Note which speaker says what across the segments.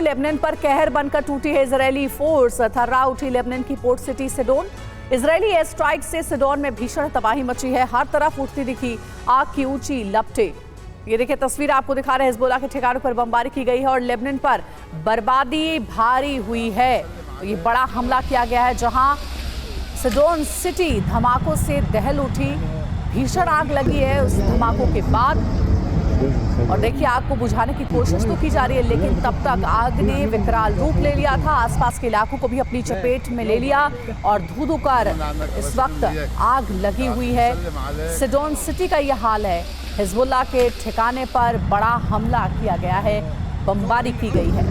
Speaker 1: Lebanon पर कहर बनकर टूटी है इजरायली फोर्स। थर्रा उठी लेबनान की port city Sidon. Israeli air strike से सिडोन में भीषण तबाही मची है। हर तरफ उठती दिखी आग की ऊंची लपटें। ये देखिए तस्वीर आपको दिखा रहे हैं। हिजबुल्लाह के ठिकानों पर बमबारी की गई है और लेबनान पर बर्बादी भारी हुई है। ये बड़ा हमला किया गया है जहां सिडोन सिटी धमाकों से दहल उठी। भीषण आग लगी है उस धमाकों के बाद। और देखिए आग को बुझाने की कोशिश तो की जा रही है, लेकिन तब तक आग ने विकराल रूप ले लिया था। आसपास के इलाकों को भी अपनी चपेट में ले लिया और धू-धू कर इस वक्त आग लगी हुई है। सिडोन सिटी का यह हाल है। हिजबुल्लाह के ठिकाने पर बड़ा हमला किया गया है, बमबारी की गई है।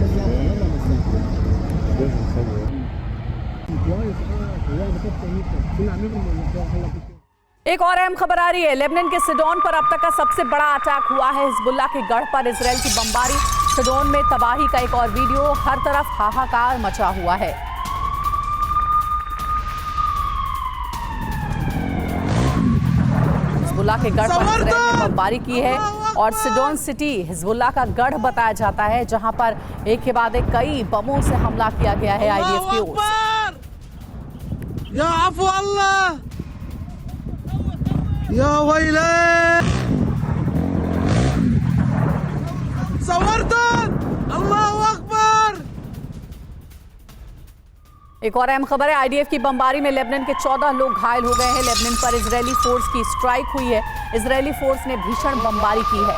Speaker 1: एक और अहम खबर आ रही है। लेबनान के सिडोन पर अब तक का सबसे बड़ा अटैक हुआ है। हिजबुल्लाह के गढ़ पर इजरायल की बमबारी। सिडोन में तबाही का एक और वीडियो। हर तरफ हाहाकार मचा हुआ है। हिजबुल्लाह के गढ़ पर इजरायल ने बमबारी की है और सिडोन सिटी हिजबुल्लाह का गढ़ बताया जाता है, जहां पर एक के बाद एक कई बमों से हमला किया गया है आईडीएफ की ओर से।
Speaker 2: या अफू अल्लाह या वैले सवर्तन अल्लाहू अकबर।
Speaker 1: एक और अहम खबर है। आईडीएफ की बमबारी में लेबनान के 14 लोग घायल हो गए हैं। लेबनान पर इजरायली फोर्स की स्ट्राइक हुई है। इजरायली फोर्स ने भीषण बमबारी की है।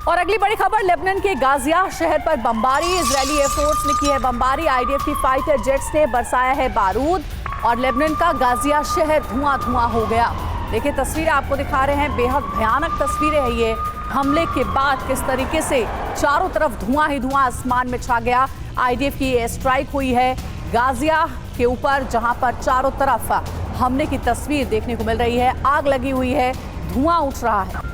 Speaker 1: और अगली बड़ी खबर, लेबनान के गाजिया शहर पर बमबारी। इजरायली एयरफोर्स ने की है बमबारी। आईडीएफ की फाइटर जेट्स ने बरसाया है बारूद और लेबनान का गाजिया शहर धुआं धुआं हो गया। देखिए तस्वीरें आपको दिखा रहे हैं। बेहद भयानक तस्वीरें हैं ये। हमले के बाद किस तरीके से चारों तरफ धुआं ही धुआं आसमान में छा गया। आईडीएफ की एयर स्ट्राइक हुई है गाजिया के ऊपर, जहां पर चारों तरफ हमले की तस्वीर देखने को मिल रही है। आग लगी हुई है, धुआं उठ रहा है।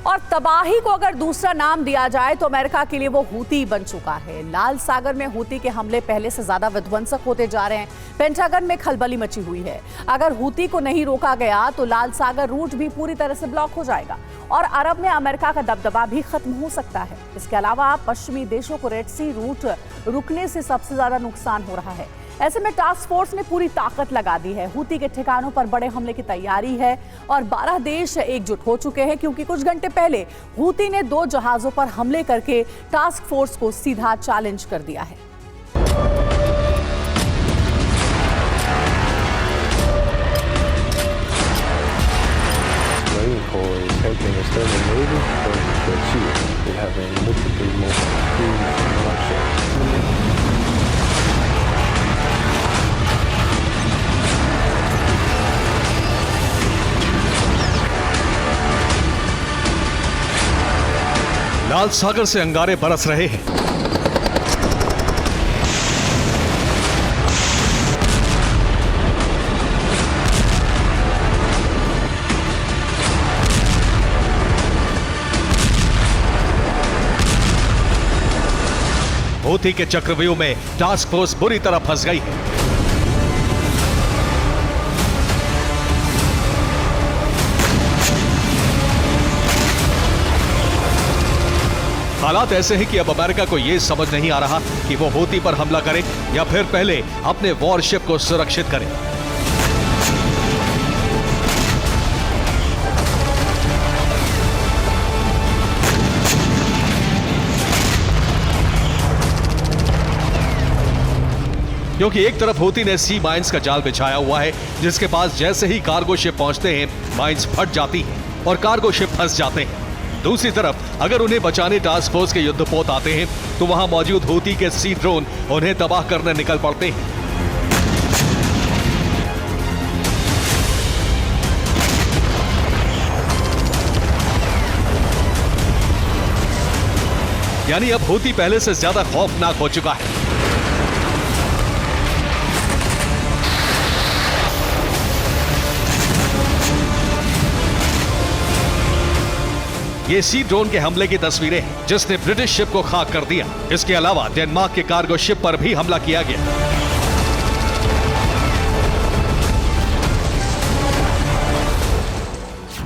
Speaker 1: और तबाही को अगर दूसरा नाम दिया जाए तो अमेरिका के लिए वो हूती बन चुका है। लाल सागर में हूती के हमले पहले से ज्यादा विध्वंसक होते जा रहे हैं। पेंटागन में खलबली मची हुई है। अगर हूती को नहीं रोका गया तो लाल सागर रूट भी पूरी तरह से ब्लॉक हो जाएगा और अरब में अमेरिका का दबदबा भी खत्म हो सकता है। इसके अलावा पश्चिमी देशों को रेड सी रूट रुकने से सबसे ज्यादा नुकसान हो रहा है। ऐसे में टास्क फोर्स ने पूरी ताकत लगा दी है। हूती के ठिकानों पर बड़े हमले की तैयारी है और 12 देश एकजुट हो चुके हैं, क्योंकि कुछ घंटे पहले हूती ने 2 जहाजों पर हमले करके टास्क फोर्स को सीधा चैलेंज कर दिया है।
Speaker 3: लाल सागर से अंगारे बरस रहे हैं। हूती के चक्रव्यूह में टास्क फोर्स बुरी तरह फंस गई है। हालात ऐसे हैं कि अब अमेरिका को यह समझ नहीं आ रहा कि वो हूती पर हमला करे या फिर पहले अपने वॉरशिप को सुरक्षित करे। क्योंकि एक तरफ हूती ने सी माइंस का जाल बिछाया हुआ है, जिसके पास जैसे ही कार्गो शिप पहुंचते हैं माइंस फट जाती है और कार्गो शिप फंस जाते हैं। दूसरी तरफ अगर उन्हें बचाने टास्क फोर्स के युद्धपोत आते हैं तो वहां मौजूद हूती के सी ड्रोन उन्हें तबाह करने निकल पड़ते हैं। यानी अब हूती पहले से ज्यादा खौफनाक हो चुका है। ये सी ड्रोन के हमले की तस्वीरें हैं जिसने ब्रिटिश शिप को खाक कर दिया। इसके अलावा डेनमार्क के कार्गो शिप पर भी हमला किया गया।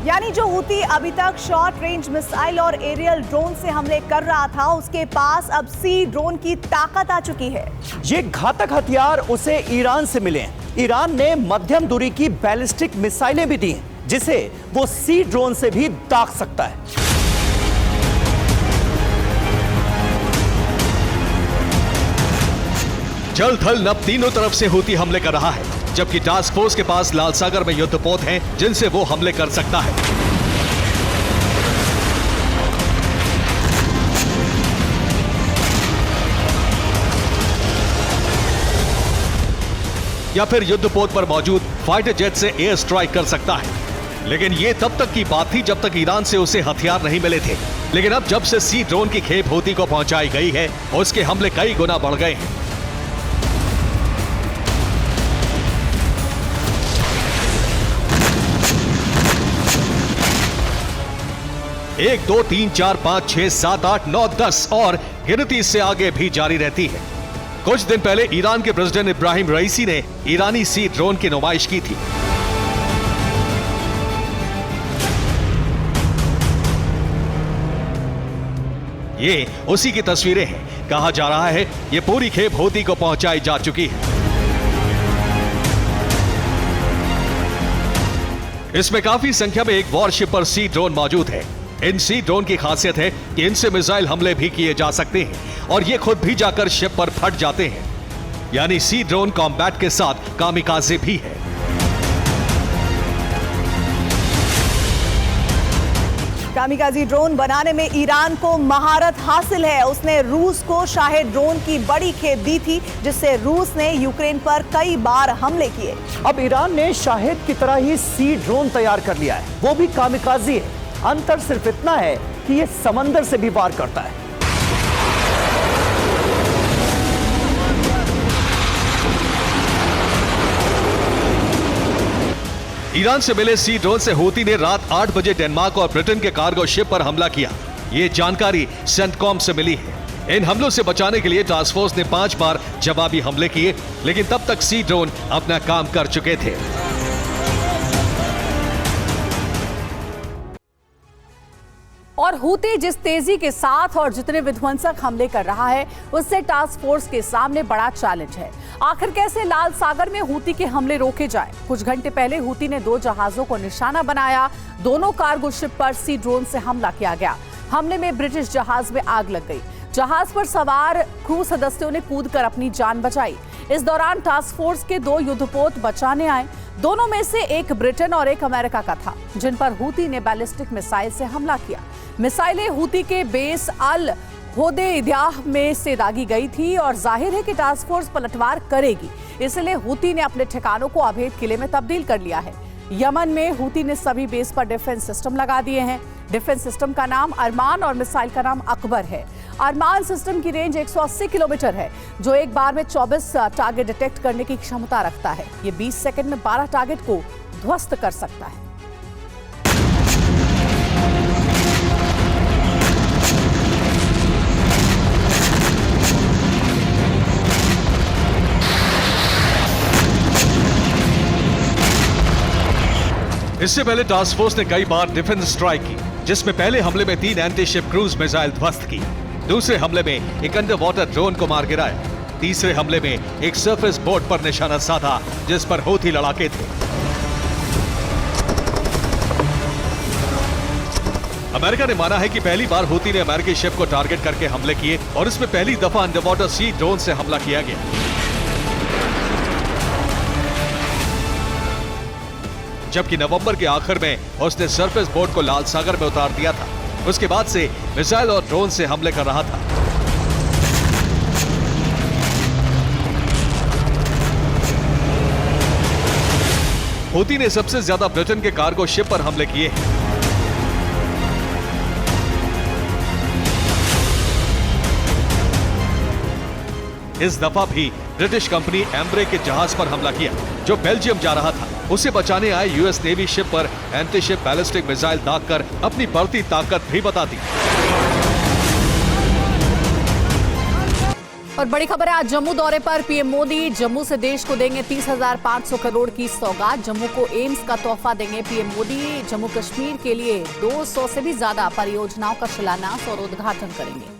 Speaker 4: यानी जो हूती अभी तक शॉर्ट रेंज मिसाइल और एरियल ड्रोन से हमले कर रहा था, उसके पास अब सी ड्रोन की ताकत आ चुकी है।
Speaker 5: ये घातक हथियार उसे ईरान से मिले हैं। ईरान ने मध्यम दूरी की बैलिस्टिक मिसाइलें भी दी हैं, जिसे वो सी ड्रोन से भी दाग सकता है।
Speaker 3: जल थल नभ तीनों तरफ से हूती हमले कर रहा है, जबकि टास्क फोर्स के पास लाल सागर में युद्धपोत हैं जिनसे वो हमले कर सकता है। या फिर युद्धपोत पर मौजूद फाइटर जेट से एयर स्ट्राइक कर सकता है। लेकिन ये तब तक की बात थी जब तक ईरान से उसे हथियार नहीं मिले थे। लेकिन अब जब से सी ड्रोन की खेप हूती को पहुंचाई गई है, उसके हमले कई गुना बढ़ गए हैं। 1 2 3 4 5 6 7 8 9 10 और गिनती इससे आगे भी जारी रहती है। कुछ दिन पहले ईरान के प्रेसिडेंट इब्राहिम रईसी ने ईरानी सी ड्रोन की नुमाइश की थी। ये उसी की तस्वीरें हैं। कहा जा रहा है ये पूरी खेप हूती को पहुंचाई जा चुकी है। इसमें काफी संख्या में एक वॉरशिप पर सी ड्रोन मौजूद है। इन सी ड्रोन की खासियत है कि इनसे मिसाइल हमले भी किए जा सकते हैं और ये खुद भी जाकर शिप पर फट जाते हैं। यानी सी ड्रोन कॉम्बैट के साथ कामिकाजे भी है।
Speaker 4: कामिकाजी ड्रोन बनाने में ईरान को महारत हासिल है। उसने रूस को शाहिद ड्रोन की बड़ी खेप दी थी, जिससे रूस ने यूक्रेन पर कई बार हमले किए।
Speaker 5: अब ईरान ने शाहिद की तरह ही सी ड्रोन तैयार कर लिया है, वो भी कामिकाजी है। अंतर सिर्फ इतना है कि ये समंदर से भी वार करता है।
Speaker 3: ईरान से मिले सी ड्रोन से हूती ने रात 8 बजे डेनमार्क और ब्रिटेन के कार्गो शिप पर हमला किया। ये जानकारी सेंटकॉम से मिली है। इन हमलों से बचाने के लिए टास्क फोर्स ने 5 बार जवाबी हमले किए, लेकिन तब तक सी ड्रोन अपना काम कर चुके थे।
Speaker 1: और हूती जिस तेजी के साथ और जितने विध्वंसक हमले कर रहा है, उससे टास्क फोर्स के सामने बड़ा चैलेंज है। आखिर कैसे लाल सागर में हूती के हमले रोके जाएं? कुछ घंटे पहले हूती ने 2 जहाजों को निशाना बनाया। दोनों कार्गो शिप पर सी ड्रोन से हमला किया गया। हमले में ब्रिटिश जहाज में आग लग गई। जहाज पर सवार क्रू सदस्यों ने कूदकर अपनी जान बचाई। इस दौरान टास्क फोर्स के 2 युद्धपोत बचाने आए। दोनों में से एक ब्रिटेन और एक अमेरिका का था, जिन पर हूती ने बैलिस्टिक मिसाइल से हमला किया। मिसाइलें हूती के बेस अल होदेइदाह में से दागी गई थी और जाहिर है कि टास्क फोर्स पलटवार करेगी, इसलिए हूती ने अपने ठिकानों को अभेद किले में तब्दील कर लिया है। यमन में हूती ने सभी बेस पर डिफेंस सिस्टम लगा दिए हैं। डिफेंस सिस्टम का नाम अरमान और मिसाइल का नाम अकबर है। अरमान सिस्टम की रेंज 180 किलोमीटर है, जो एक बार में 24 टारगेट डिटेक्ट करने की क्षमता रखता है। ये 20 सेकंड में 12 टारगेट को ध्वस्त कर सकता है।
Speaker 3: इससे पहले टास्क फोर्स ने कई बार डिफेंस स्ट्राइक की, जिसमें पहले हमले में 3 एंटी शिप क्रूज मिसाइल ध्वस्त की। दूसरे हमले में एक अंडर वाटर ड्रोन को मार गिराया। तीसरे हमले में एक सरफेस बोट पर निशाना साधा, जिस पर हूती लड़ाके थे। अमेरिका ने माना है कि पहली बार हूती ने अमेरिकी शिप को टारगेट करके हमले किए और इसमें पहली दफा अंडर वाटर सी ड्रोन से हमला किया गया। जबकि नवंबर के आखिर में उसने सरफेस बोट को लाल सागर में उतार दिया था। उसके बाद से मिसाइल और ड्रोन से हमले कर रहा था। हूती ने सबसे ज्यादा ब्रिटेन के कार्गो शिप पर हमले किए हैं। इस दफा भी ब्रिटिश कंपनी एम्ब्रे के जहाज पर हमला किया, जो बेल्जियम जा रहा था। उसे बचाने आए यूएस नेवी शिप पर एंटी शिप बैलिस्टिक मिसाइल दागकर अपनी बढ़ती ताकत भी बता दी।
Speaker 1: और बड़ी खबर है, आज जम्मू दौरे पर पीएम मोदी। जम्मू से देश को देंगे 30,500 करोड़ की सौगात। जम्मू को एम्स का तोहफा देंगे पीएम मोदी। जम्मू कश्मीर के लिए 200 से भी ज्यादा परियोजनाओं का शिलान्यास और उद्घाटन करेंगे।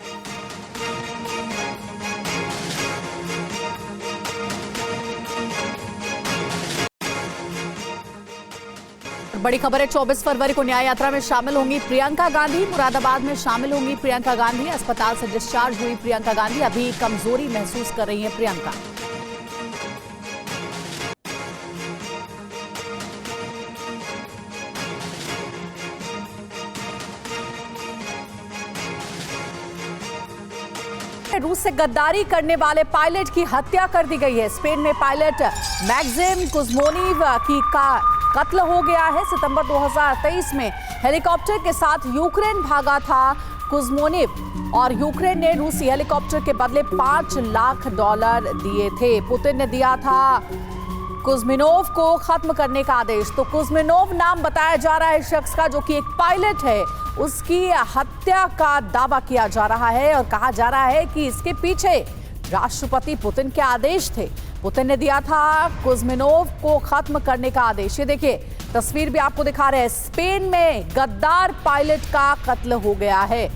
Speaker 1: बड़ी खबर है, 24 फरवरी को न्याय यात्रा में शामिल होंगी प्रियंका गांधी। मुरादाबाद में शामिल होंगी प्रियंका गांधी। अस्पताल से डिस्चार्ज हुई प्रियंका गांधी। अभी कमजोरी महसूस कर रही हैं प्रियंका। रूस से गद्दारी करने वाले पायलट की हत्या कर दी गई है। स्पेन में पायलट मैक्सिम कुज़्मोनीव की कत्ल हो गया है। सितंबर 2023 में हेलीकॉप्टर के साथ यूक्रेन भागा था कुज़्मोनीव और यूक्रेन ने रूसी हेलीकॉप्टर के बदले $5 लाख दिए थे। पुतिन ने दिया था कुज़्मिनोव को खत्म करने का आदेश। तो कुज़्मिनोव नाम बताया जा रहा है शख्स का, जो कि एक पायलट है। उसकी हत्या का दावा किया जा रहा है और कहा जा रहा है कि इसके पीछे राष्ट्रपति पुतिन के आदेश थे। पुतिन ने दिया था कुज़्मिनोव को खत्म करने का आदेश। ये देखिए, तस्वीर भी आपको दिखा रहे हैं। स्पेन में गद्दार पायलट का कत्ल हो गया है।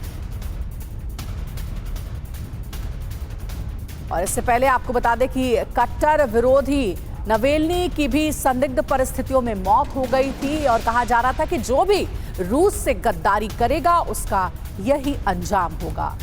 Speaker 1: और इससे पहले आपको बता दें कि कट्टर विरोधी नवेल्नी की भी संदिग्ध परिस्थितियों में मौत हो गई थी और कहा जा रहा था कि जो भी रूस से गद्दारी करेगा उसका यही अंजाम होगा।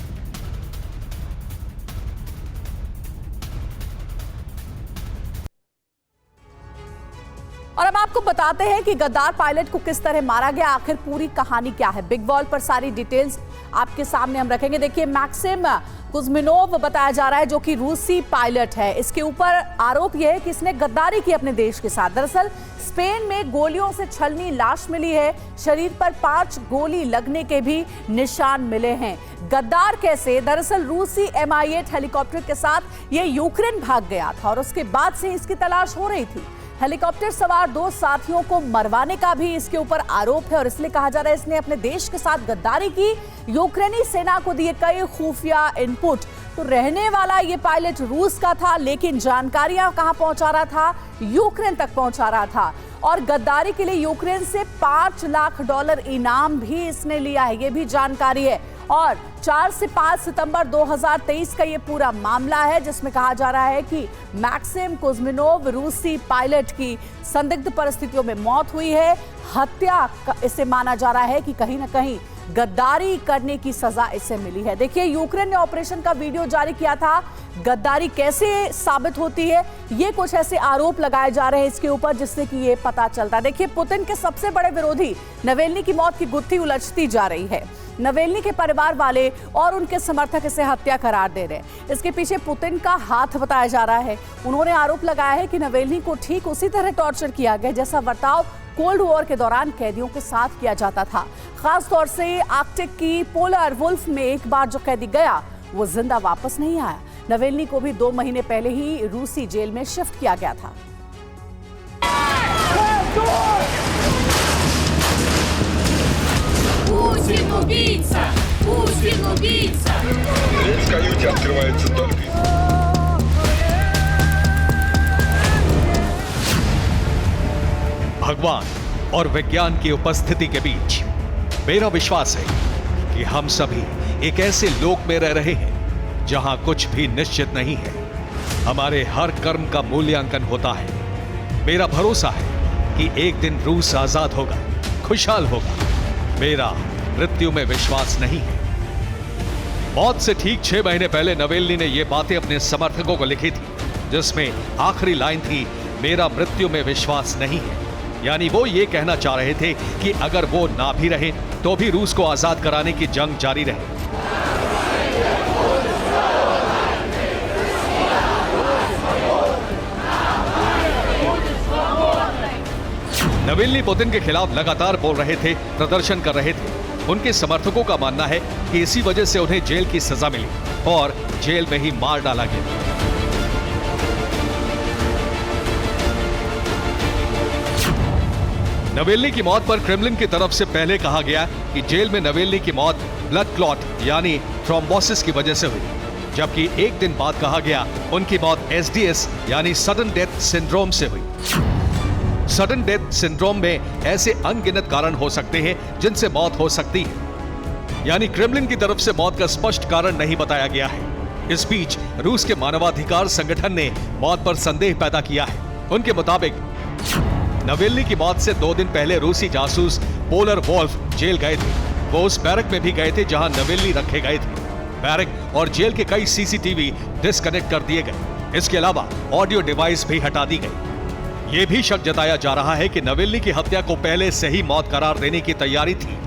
Speaker 1: और अब आपको बताते हैं कि गद्दार पायलट को किस तरह मारा गया, आखिर पूरी कहानी क्या है। बिग वॉल पर सारी डिटेल्स आपके सामने हम रखेंगे। देखिए, मैक्सिम कुज़्मिनोव बताया जा रहा है, जो कि रूसी पायलट है। इसके ऊपर आरोप यह है कि इसने गद्दारी की अपने देश के साथ। दरअसल स्पेन में गोलियों से छलनी लाश मिली है। शरीर पर 5 गोली लगने के भी निशान मिले हैं। गद्दार कैसे? दरअसल रूसी Mi-8 हेलीकॉप्टर के साथ ये यूक्रेन भाग गया था और उसके बाद से इसकी तलाश हो रही थी। हेलीकॉप्टर सवार 2 साथियों को मरवाने का भी इसके ऊपर आरोप है और इसलिए कहा जा रहा है इसने अपने देश के साथ गद्दारी की। यूक्रेनी सेना को दिए कई खुफिया इनपुट। तो रहने वाला ये पायलट रूस का था, लेकिन जानकारियां कहां पहुंचा रहा था? यूक्रेन तक पहुंचा रहा था। और गद्दारी के लिए यूक्रेन से $5 लाख इनाम भी इसने लिया है, ये भी जानकारी है। और 4 से 5 सितंबर 2023 का ये पूरा मामला है, जिसमें कहा जा रहा है कि मैक्सिम कुज़्मिनोव रूसी पायलट की संदिग्ध परिस्थितियों में मौत हुई है। हत्या इसे माना जा रहा है कि कहीं ना कहीं गद्दारी करने की सजा इसे मिली है। देखिए, यूक्रेन ने ऑपरेशन का वीडियो जारी किया था। गद्दारी कैसे साबित होती है, ये कुछ ऐसे आरोप लगाए जा रहे हैं इसके ऊपर, जिससे कि ये पता चलता है। देखिए, पुतिन के सबसे बड़े विरोधी नवेल्नी की मौत की गुत्थी उलझती जा रही है। नवेल्नी के परिवार वाले और उनके समर्थक इसे हत्या करार दे रहे हैं। इसके पीछे पुतिन का हाथ बताया जा रहा है। उन्होंने आरोप लगाया है कि नवेल्नी को ठीक उसी तरह टॉर्चर किया गया जैसा बर्ताव कोल्ड वॉर के दौरान कैदियों के साथ किया जाता था। खास तौर से आर्कटिक की पोलर वुल्फ में एक बार जो कैदी गया वो जिंदा वापस नहीं आया। नवेल्नी को भी 2 महीने पहले ही रूसी जेल में शिफ्ट किया गया था।
Speaker 6: Путин убийца! Путин убийца!
Speaker 7: Дверь в каюте открывается только...
Speaker 3: भगवान और विज्ञान की उपस्थिति के बीच मेरा विश्वास है कि हम सभी एक ऐसे लोक में रह रहे हैं जहां कुछ भी निश्चित नहीं है। हमारे हर कर्म का मूल्यांकन होता है। मेरा भरोसा है कि एक दिन रूस आजाद होगा, खुशहाल होगा। मेरा मृत्यु में विश्वास नहीं है। मौत से ठीक 6 महीने पहले नवेल्नी ने यह बातें अपने समर्थकों को लिखी थी, जिसमें आखिरी लाइन थी, मेरा मृत्यु में विश्वास नहीं है। यानी वो ये कहना चाह रहे थे कि अगर वो ना भी रहे तो भी रूस को आजाद कराने की जंग जारी रहे। नवेल्नी पुतिन के खिलाफ लगातार बोल रहे थे, प्रदर्शन कर रहे थे। उनके समर्थकों का मानना है कि इसी वजह से उन्हें जेल की सजा मिली और जेल में ही मार डाला गया। नवेल्नी की मौत पर क्रेमलिन की तरफ से पहले कहा गया कि जेल में नवेल्नी की मौत ब्लड क्लॉट यानी थ्रोम्बोसिस की वजह से हुई, जबकि एक दिन बाद कहा गया उनकी मौत एसडीएस यानी सडन डेथ सिंड्रोम से हुई। सडन डेथ सिंड्रोम में ऐसे अनगिनत कारण हो सकते हैं जिनसे मौत हो सकती है, यानी क्रेमलिन की तरफ से मौत का स्पष्ट कारण नहीं बताया गया है। इस बीच रूस के मानवाधिकार संगठन ने मौत पर संदेह पैदा किया है। उनके मुताबिक नवेल्नी की मौत से 2 दिन पहले रूसी जासूस पोलर वोल्फ जेल गए थे। वो उस बैरक में भी गए थे जहां नवेल्नी रखे गए थे। बैरक और जेल के कई सीसीटीवी डिस्कनेक्ट कर दिए गए। इसके अलावा ऑडियो डिवाइस भी हटा दी गई। ये भी शक जताया जा रहा है कि नवेल्नी की हत्या को पहले से ही मौत करार देने की तैयारी थी।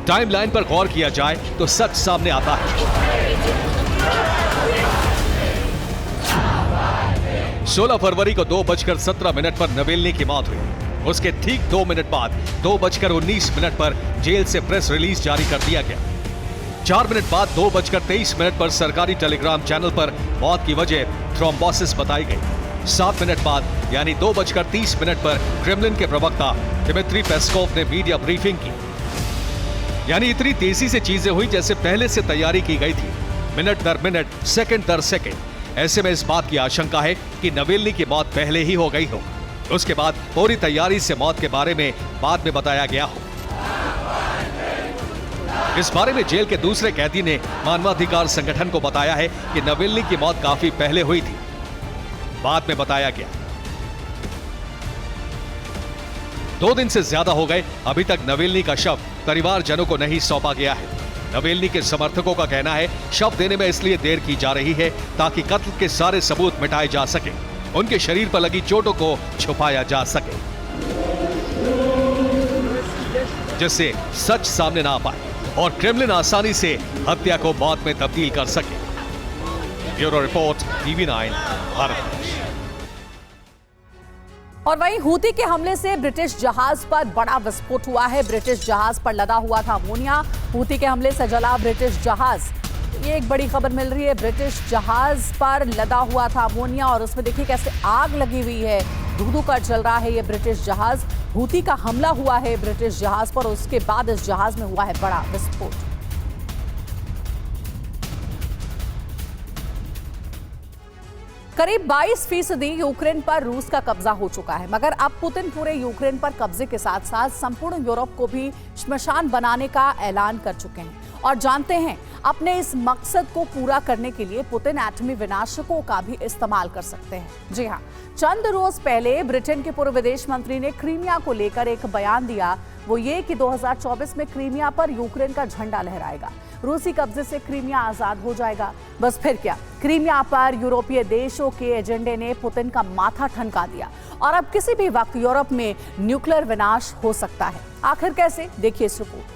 Speaker 3: टाइमलाइन पर गौर किया जाए तो सच सामने आता है। 16 फरवरी को 2:17 पर नवेल्नी की मौत हुई। उसके ठीक 2 मिनट बाद 2:19 पर जेल से प्रेस रिलीज जारी कर दिया गया। 4 मिनट बाद 2:23 पर सरकारी टेलीग्राम चैनल पर मौत की वजह थ्रोम्बोसिस बताई गई। 7 मिनट बाद यानी 2:30 पर क्रेमलिन के प्रवक्ता दिमित्री पेस्कोव ने मीडिया ब्रीफिंग की। यानी इतनी तेजी से चीजें हुई जैसे पहले से तैयारी की गई थी, मिनट दर मिनट, सेकंड दर सेकंड। ऐसे में इस बात की आशंका है कि नवेल्नी की मौत पहले ही हो गई हो, उसके बाद पूरी तैयारी से मौत के बारे में बाद में बताया गया हो। इस बारे में जेल के दूसरे कैदी ने मानवाधिकार संगठन को बताया है कि नवेल्नी की मौत काफी पहले हुई थी, बाद में बताया गया। 2 दिन से ज्यादा हो गए, अभी तक नवेल्नी का शव परिवारजनों को नहीं सौंपा गया है। नवेल्नी के समर्थकों का कहना है शव देने में इसलिए देर की जा रही है ताकि कत्ल के सारे सबूत मिटाए जा सके, उनके शरीर पर लगी चोटों को छुपाया जा सके, जिससे सच सामने ना आ पाए और क्रेमलिन आसानी से हत्या को मौत में तब्दील कर सके। Bureau report, TV9 Bharat.
Speaker 1: और वहीं हूती के हमले से ब्रिटिश जहाज पर बड़ा विस्फोट हुआ है। ब्रिटिश जहाज पर लदा हुआ था अमोनिया। हूती के हमले से जला ब्रिटिश जहाज, ये एक बड़ी खबर मिल रही है। ब्रिटिश जहाज पर लदा हुआ था अमोनिया और उसमें देखिए कैसे आग लगी हुई है, धू-धू कर जल रहा है ये ब्रिटिश जहाज। हूती का हमला हुआ है ब्रिटिश जहाज पर, उसके बाद इस जहाज में हुआ है बड़ा विस्फोट। करीब 22% यूक्रेन पर रूस का कब्जा हो चुका है, मगर अब पुतिन पूरे यूक्रेन पर कब्जे के साथ साथ संपूर्ण यूरोप को भी श्मशान बनाने का ऐलान कर चुके हैं। और जानते हैं, अपने इस मकसद को पूरा करने के लिए पुतिन एटमी विनाशकों का भी इस्तेमाल कर सकते हैं। जी हां, चंद रोज पहले ब्रिटेन के पूर्व विदेश मंत्री ने क्रीमिया को लेकर एक बयान दिया। वो ये कि 2024 में क्रीमिया पर यूक्रेन का झंडा लहराएगा, रूसी कब्जे से क्रीमिया आजाद हो जाएगा। बस फिर क्या, क्रीमिया पर यूरोपीय देशों के एजेंडे ने पुतिन का माथा ठनका दिया और अब किसी भी वक्त यूरोप में न्यूक्लियर विनाश हो सकता है। आखिर कैसे, देखिए इस रिपोर्ट।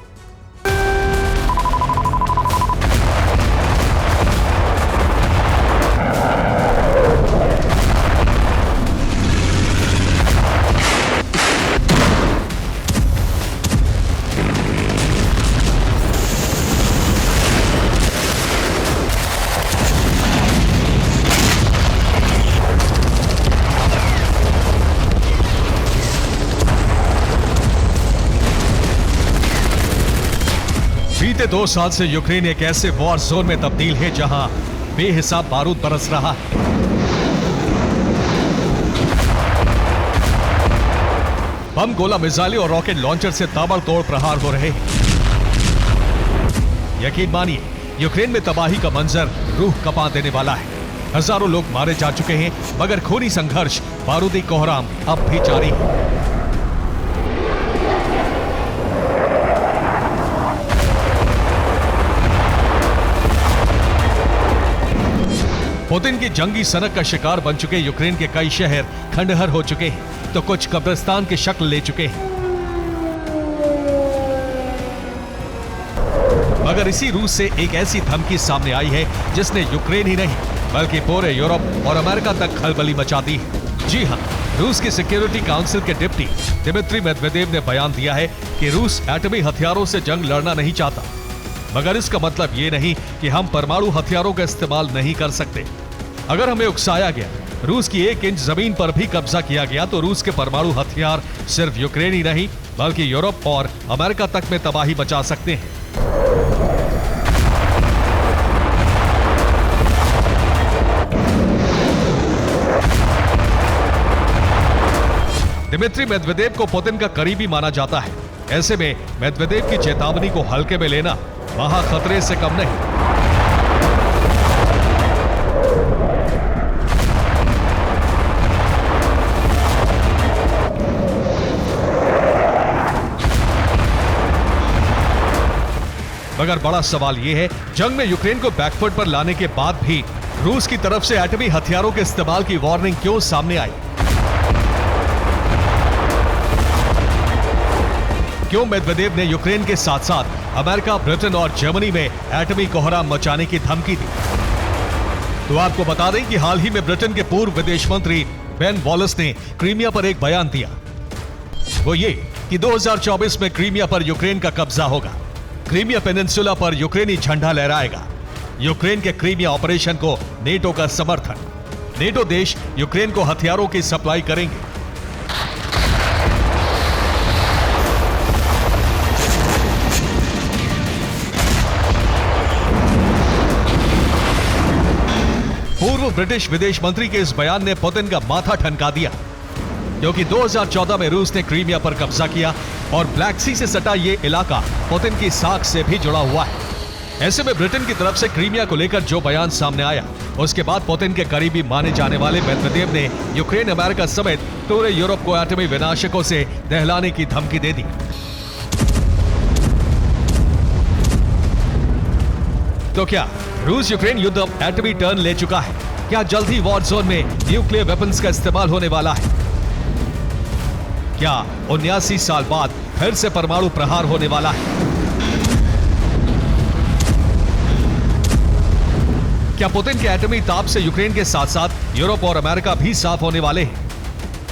Speaker 3: बीते 2 साल से यूक्रेन एक ऐसे वॉर जोन में तब्दील है जहां बेहिसाब बारूद बरस रहा है। बम, गोला, मिसाइलें और रॉकेट लॉन्चर से ताबड़तोड़ प्रहार हो रहे हैं। यकीन मानिए, यूक्रेन में तबाही का मंजर रूह कपा देने वाला है। हजारों लोग मारे जा चुके हैं, मगर खूनी संघर्ष, बारूदी कोहराम अब भी जारी है। पुतिन की जंगी सनक का शिकार बन चुके यूक्रेन के कई शहर खंडहर हो चुके हैं, तो कुछ कब्रिस्तान की शक्ल ले चुके हैं। मगर इसी रूस से एक ऐसी धमकी सामने आई है जिसने यूक्रेन ही नहीं बल्कि पूरे यूरोप और अमेरिका तक खलबली मचा दी है। जी हां, रूस की सिक्योरिटी काउंसिल के डिप्टी दिमित्री मेदवेदेव ने बयान दिया है कि रूस एटमी हथियारों से जंग लड़ना नहीं चाहता, मगर इसका मतलब ये नहीं कि हम परमाणु हथियारों का इस्तेमाल नहीं कर सकते। अगर हमें उकसाया गया रूस की 1 इंच जमीन पर भी कब्जा किया गया तो रूस के परमाणु हथियार सिर्फ यूक्रेन ही नहीं बल्कि यूरोप और अमेरिका तक में तबाही मचा सकते हैं। दिमित्री मेदवेदेव को पुतिन का करीबी माना जाता है। ऐसे में मेदवेदेव की चेतावनी को हल्के में लेना वहां खतरे से कम नहीं। मगर बड़ा सवाल यह है, जंग में यूक्रेन को बैकफुट पर लाने के बाद भी रूस की तरफ से एटमी हथियारों के इस्तेमाल की वार्निंग क्यों सामने आई? क्यों मेदवेदेव ने यूक्रेन के साथ साथ अमेरिका, ब्रिटेन और जर्मनी में एटमी कोहराम मचाने की धमकी दी? तो आपको बता दें कि हाल ही में ब्रिटेन के पूर्व विदेश मंत्री बेन वॉलेस ने क्रीमिया पर एक बयान दिया। वो ये कि 2024 में क्रीमिया पर यूक्रेन का कब्जा होगा, क्रीमिया पेनिनसुला पर यूक्रेनी झंडा लहराएगा, यूक्रेन के क्रीमिया ऑपरेशन को नेटो का समर्थन, नेटो देश यूक्रेन को हथियारों की सप्लाई करेंगे। पूर्व ब्रिटिश विदेश मंत्री के इस बयान ने पुतिन का माथा ठनका दिया, क्योंकि 2014 में रूस ने क्रीमिया पर कब्जा किया और ब्लैक सी से सटा ये इलाका पुतिन की साख से भी जुड़ा हुआ है। ऐसे में ब्रिटेन की तरफ से क्रीमिया को लेकर जो बयान सामने आया, उसके बाद पुतिन के करीबी माने जाने वाले मेदवेदेव ने यूक्रेन, अमेरिका समेत पूरे यूरोप को एटमी विनाशकों से दहलाने की धमकी दे दी। तो क्या रूस यूक्रेन युद्ध अब एटमी टर्न ले चुका है? क्या जल्द ही वॉर जोन में न्यूक्लियर वेपन्स का इस्तेमाल होने वाला है? क्या 79 साल बाद फिर से परमाणु प्रहार होने वाला है? क्या पुतिन के एटमी ताप से यूक्रेन के साथ साथ यूरोप और अमेरिका भी साफ होने वाले हैं?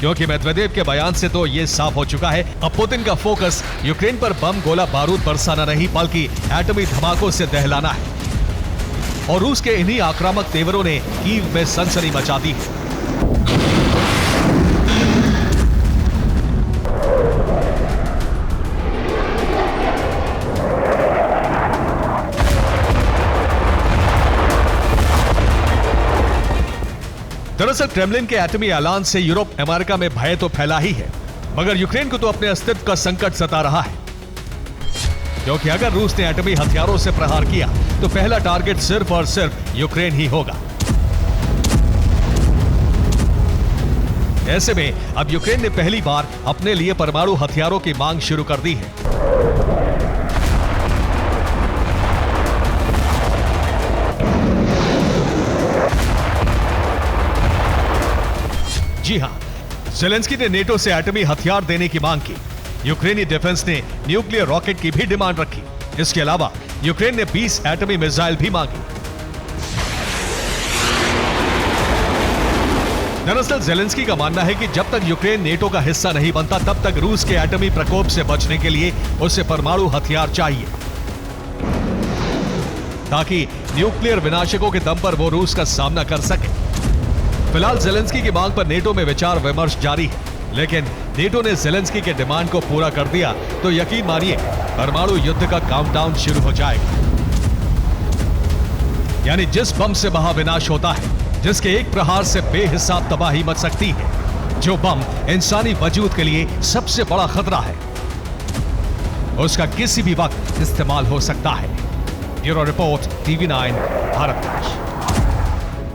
Speaker 3: क्योंकि मेदवेदेव के बयान से तो यह साफ हो चुका है, अब पुतिन का फोकस यूक्रेन पर बम, गोला बारूद बरसाना नहीं बल्कि एटमी धमाकों से दहलाना है। और रूस के इन्हीं आक्रामक तेवरों ने कीव में सनसनी मचा दी है। दरअसल क्रेमलिन के एटमी ऐलान से यूरोप, अमेरिका में भय तो फैला ही है, मगर यूक्रेन को तो अपने अस्तित्व का संकट सता रहा है। क्योंकि अगर रूस ने एटमी हथियारों से प्रहार किया तो पहला टारगेट सिर्फ और सिर्फ यूक्रेन ही होगा। ऐसे में अब यूक्रेन ने पहली बार अपने लिए परमाणु हथियारों की मांग शुरू कर दी है। जी हां, ज़ेलेंस्की ने नेटो से एटमी हथियार देने की मांग की। यूक्रेनी डिफेंस ने न्यूक्लियर रॉकेट की भी डिमांड रखी। इसके अलावा यूक्रेन ने 20 एटमी मिसाइल भी मांगी। दरअसल ज़ेलेंस्की का मानना है कि जब तक यूक्रेन नेटो का हिस्सा नहीं बनता, तब तक रूस के एटमी प्रकोप से बचने के लिए उसे परमाणु हथियार चाहिए, ताकि न्यूक्लियर विनाशकों के दम पर वो रूस का सामना कर सके। फिलहाल ज़ेलेंस्की की मांग पर नेटो में विचार विमर्श जारी है, लेकिन नेटो ने ज़ेलेंस्की के डिमांड को पूरा कर दिया तो यकीन मानिए परमाणु युद्ध का काउंटडाउन शुरू हो जाएगा। यानी जिस बम से महाविनाश होता है, जिसके एक प्रहार से बेहिसाब तबाही मच सकती है, जो बम इंसानी वजूद के लिए सबसे बड़ा खतरा है, उसका किसी भी वक्त इस्तेमाल हो सकता है। Bureau report, TV9 Bharat.